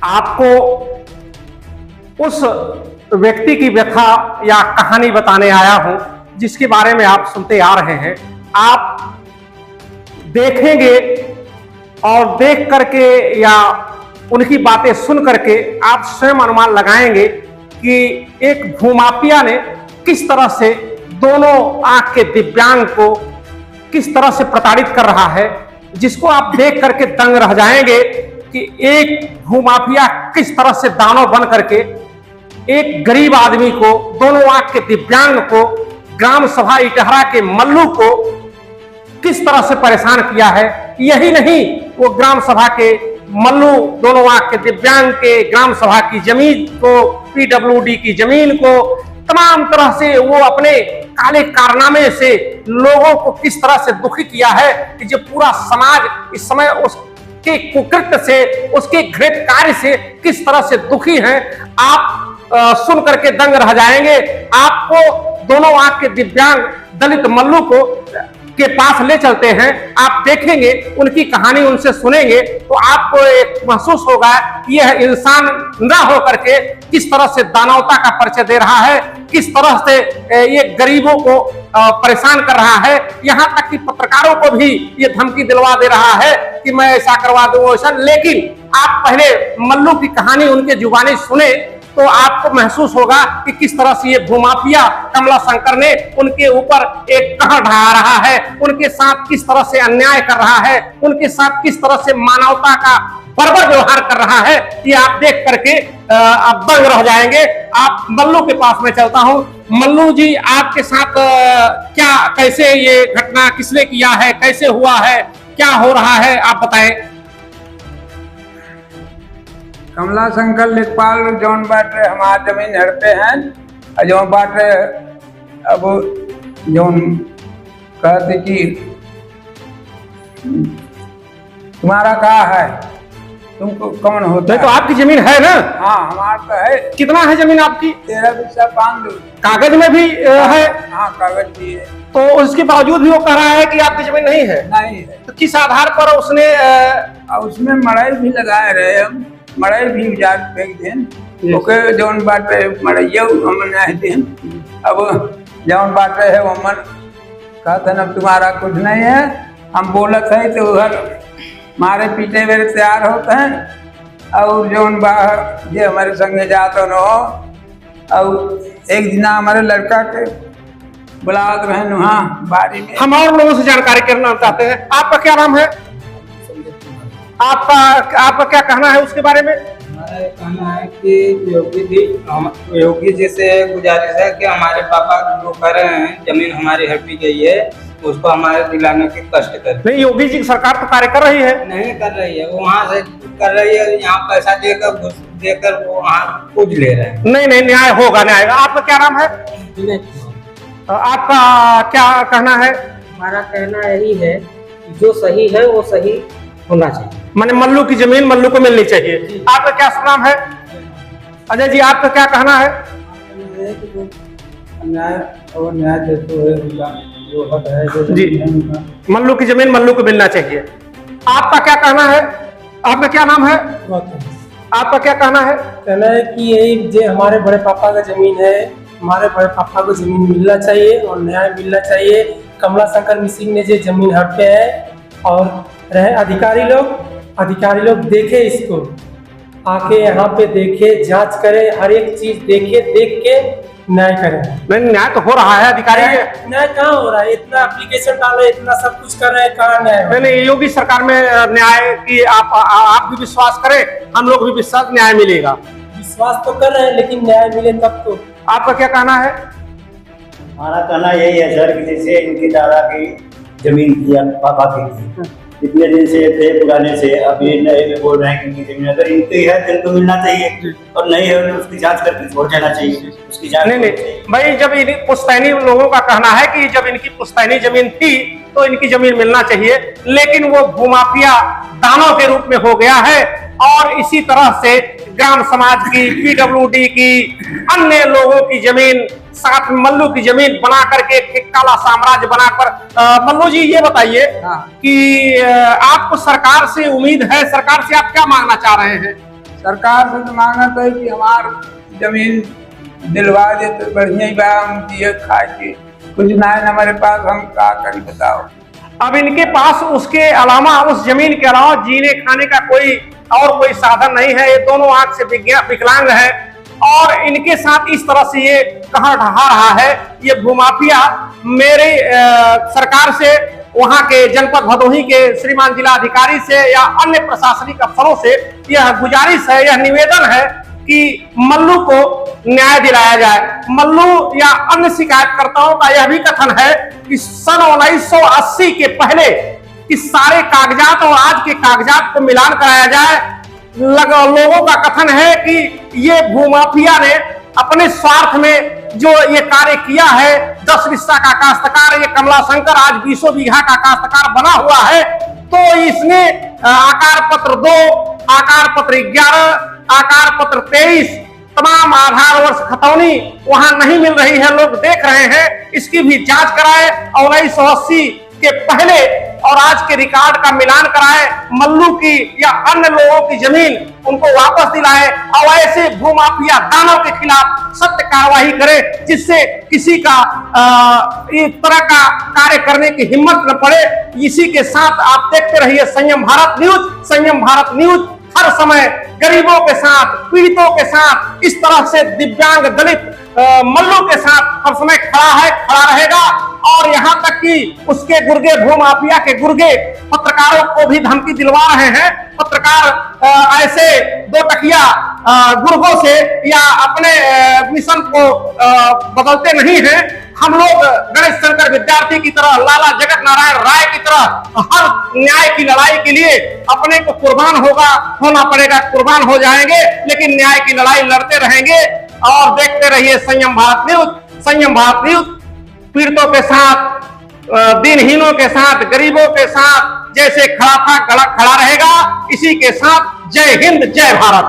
आपको उस व्यक्ति की व्यथा या कहानी बताने आया हूं जिसके बारे में आप सुनते आ रहे हैं। आप देखेंगे और देख करके या उनकी बातें सुन करके आप स्वयं अनुमान लगाएंगे कि एक भूमाफिया ने किस तरह से दोनों आंख के दिव्यांग को किस तरह से प्रताड़ित कर रहा है, जिसको आप देख करके दंग रह जाएंगे कि एक भूमाफिया किस तरह से दानव बन करके एक गरीब आदमी को, दोनों आंख के दिव्यांग को, ग्राम सभा इटहरा के मल्लू को किस तरह से परेशान किया है। यही नहीं, वो ग्राम सभा के मल्लू दोनों आंख के दिव्यांग के ग्राम सभा की जमीन को, पीडब्ल्यूडी की जमीन को, तमाम तरह से वो अपने काले कारनामे से लोगों को किस तरह से दुखी किया है कि जो पूरा समाज इस समय उसके कुकृत्य से, उसके घृत कार्य से किस तरह से दुखी है। आप सुन करके दंग रह जाएंगे। आपको दोनों आंख के दिव्यांग दलित मल्लू को के पास ले चलते हैं, आप देखेंगे, उनकी कहानी उनसे सुनेंगे तो आपको एक महसूस होगा कि यह इंसान ना हो करके किस तरह से दानवता का परिचय दे रहा है, किस तरह से ये गरीबों को परेशान कर रहा है। यहाँ तक कि पत्रकारों को भी ये धमकी दिलवा दे रहा है कि मैं ऐसा करवा दूं वैसा। लेकिन आप पहले मल्लू की कहानी उनके जुबानी सुने तो आपको महसूस होगा कि किस तरह से ये भूमाफिया कमला शंकर ने उनके ऊपर एक कहर ढा रहा है, उनके साथ किस तरह से अन्याय कर रहा है, उनके साथ किस तरह से मानवता का बर्बर व्यवहार कर रहा है। ये आप देख करके आप दंग रह जाएंगे। आप मल्लू के पास में चलता हूं। मल्लू जी, आपके साथ क्या, कैसे ये घटना किसने किया है, कैसे हुआ है, क्या हो रहा है, आप बताएं। कमला शंकर लेखपाल जौन बाटे हमार जमीन हड़पे हैं, जौन बाटे अब जौन कहते कि तुम्हारा कहा है, तुमको कौन होता है? तो आपकी जमीन है ना? हाँ, हमारा तो है। कितना है जमीन आपकी? 13 बिस्सा 5 कागज में भी है? हाँ, कागज भी है। तो उसके बावजूद भी वो कह रहा है कि आपकी जमीन नहीं है? नहीं है। तो किस आधार पर उसने उसमें मड़ई भी लगाए रहे, हम मड़ई भी उजाड़ फेंक दें, ओके जौन बाटे मड़ैया हम नहीं दें। अब जौन बाटे है वो मन कहते न तुम्हारा कुछ नहीं है, हम बोलत है तो उधर मारे पीटे मेरे तैयार होते हैं। और जौन बाहर ये हमारे संगे जाते न हो। और एक दिन हमारे लड़का के बुलावत रहे वहाँ बाड़ी में। हम और लोगों से जानकारी करना चाहते हैं। आपका क्या नाम है? आपका क्या कहना है उसके बारे में? हमारा कहना है कि योगी जी से गुजारिश है कि हमारे पापा जो कर रहे हैं, जमीन हमारी हड़पी गई है, उसको हमारे दिलाने के कष्ट कर। नहीं, योगी जी की सरकार तो कार्य कर रही है। नहीं कर रही है, वो वहाँ से कर रही है, यहाँ पैसा देकर घुस देकर वो वहाँ पूछ ले रहे हैं। नहीं, न्याय होगा, न्याय। आपका क्या नाम है? आपका क्या कहना है? हमारा कहना यही है कि जो सही है वो सही होना चाहिए। माने मल्लू की जमीन मल्लू को मिलनी चाहिए। आपका क्या नाम है? अजय जी, आपका क्या कहना है? न्याय जो हक है जी, मल्लू की जमीन मल्लू को मिलना चाहिए। आपका क्या कहना है? आपका क्या नाम है? आपका क्या कहना है? कहना है कि यही जो हमारे बड़े पापा का जमीन है, हमारे बड़े पापा को जमीन मिलना चाहिए और न्याय मिलना चाहिए। कमला शंकर मिसिंग ने जो जमीन हड़पे है और रहे अधिकारी लोग देखे, इसको आके यहाँ पे देखे, जांच करे, हर एक चीज देखे, देख के न्याय करें। नहीं, न्याय तो हो रहा है। अधिकारी न्याय कहाँ हो रहा है? इतना एप्लीकेशन डाले, इतना सब कुछ कर रहे हैं, कहाँ न्याय? नहीं, योगी सरकार में न्याय की आप भी विश्वास करें, हम लोग भी विश्वास, न्याय मिलेगा। विश्वास तो कर रहे हैं, लेकिन न्याय मिले तब तो। आपका क्या कहना है? हमारा कहना यही है सर कि जैसे इनकी दादा की जमीन थी, पापा की थी, इतने दिन से थे पुराने से, अब ये नए में बोल रहे हैं कि इनकी जमीन अगर इनकी है तो इनको मिलना चाहिए, और नहीं है तो उसकी जांच करके छोड़ देना चाहिए। उसकी जांच नहीं भाई, जब पुश्तैनी लोगों का कहना है कि जब इनकी पुश्तैनी जमीन थी तो इनकी जमीन मिलना चाहिए, लेकिन वो भूमाफिया दानव के रूप में हो गया है और इसी तरह से ग्राम समाज की, पीडब्ल्यूडी की, अन्य लोगों की जमीन, साथ में मल्लू की जमीन बना करके एक काला साम्राज्य बनाकर। मल्लू जी ये बताइए हाँ। कि आपको सरकार से उम्मीद है, सरकार से आप क्या मांगना चाह रहे हैं? सरकार से तो मांगना तो है कि हमार जमीन दिलवा दे तो बढ़िया ही बा, हम दिए खाए के कुछ ना है हमारे पास, हम क्या करी बताओ। अब इनके पास उसके अलावा, उस जमीन के अलावा जीने खाने का कोई साधन नहीं है। ये दोनों आंख से विकलांग है और इनके साथ इस तरह से ये कहां ढहा रहा है ये भूमाफिया। मेरे सरकार से, वहां के जनपद भदोही के श्रीमान जिलाधिकारी से या अन्य प्रशासनिक अफसरों से यह गुजारिश है, यह निवेदन है कि मल्लू को न्याय दिलाया जाए। मल्लू या अन्य शिकायतकर्ताओं का यह भी कथन है कि सन 1980 के पहले कि सारे कागजात और आज के कागजात को मिलान कराया जाए। लोगों का कथन है कि ये भूमाफिया ने अपने स्वार्थ में जो ये कार्य किया है, 10 बिस्सा का काश्तकार ये कमला शंकर आज 20 बीघा का काश्तकार बना हुआ है, तो इसने आकार पत्र 2, आकार पत्र 11, आकार पत्र 23, तमाम आधार वर्ष खतौनी वहां नहीं मिल रही है, लोग देख रहे हैं, इसकी भी जांच कराए। 1980 के पहले और आज के रिकॉर्ड का मिलान कराए, मल्लू की या अन्य लोगों की जमीन उनको वापस दिलाए और ऐसे भूमाफिया दानव के खिलाफ सख्त कार्रवाई करे, जिससे किसी का इस तरह का कार्य करने की हिम्मत न पड़े। इसी के साथ आप देखते रहिए संयम भारत न्यूज। संयम भारत न्यूज हर समय गरीबों के साथ, पीड़ितों के साथ, इस तरह से दिव्यांग दलित मल्लू के साथ हर समय खड़ा है, खड़ा रहेगा। और यहाँ तक कि उसके गुर्गे, भूमाफिया के गुर्गे पत्रकारों को भी धमकी दिलवा रहे हैं। पत्रकार ऐसे दो टकिया गुर्गों से या अपने मिशन को बदलते नहीं हैं। हम लोग गणेश शंकर विद्यार्थी की तरह, लाला जगत नारायण राय की तरह हर न्याय की लड़ाई के लिए अपने को कुर्बान होना पड़ेगा, कुर्बान हो जाएंगे, लेकिन न्याय की लड़ाई लड़ते रहेंगे। और देखते रहिए संयम भारत न्यूज। संयम भारत न्यूज पीड़ितों के साथ, दिनहीनों के साथ, गरीबों के साथ जैसे खड़ा था खड़ा रहेगा। इसी के साथ जय हिंद, जय भारत।